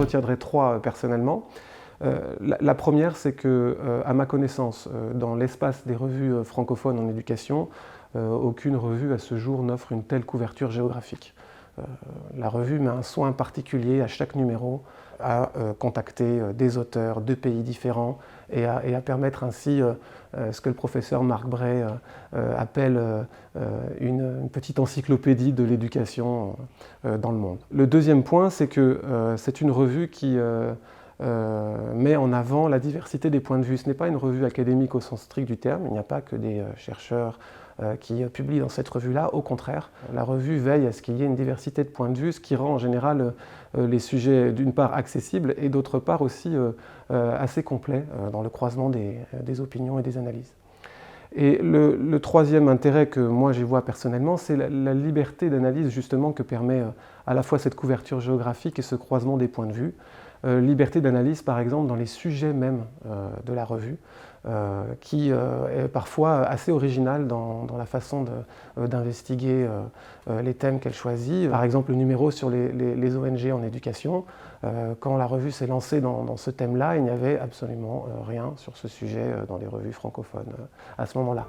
retiendrai trois personnellement. La première, c'est que, à ma connaissance, dans l'espace des revues francophones en éducation, aucune revue à ce jour n'offre une telle couverture géographique. La revue met un soin particulier à chaque numéro à contacter des auteurs de pays différents et à permettre ainsi ce que le professeur Marc Bray appelle une petite encyclopédie de l'éducation dans le monde. Le deuxième point, c'est que c'est une revue qui met en avant la diversité des points de vue. Ce n'est pas une revue académique au sens strict du terme, il n'y a pas que des chercheurs qui publient dans cette revue-là. Au contraire, la revue veille à ce qu'il y ait une diversité de points de vue, ce qui rend en général les sujets d'une part accessibles et d'autre part aussi assez complets dans le croisement des opinions et des analyses. Et le troisième intérêt que moi j'y vois personnellement, c'est la liberté d'analyse justement que permet à la fois cette couverture géographique et ce croisement des points de vue. Liberté d'analyse par exemple dans les sujets même de la revue, qui est parfois assez originale dans la façon d'investiguer les thèmes qu'elle choisit. Par exemple le numéro sur les ONG en éducation, quand la revue s'est lancée dans ce thème-là, il n'y avait absolument rien sur ce sujet dans les revues francophones à ce moment-là.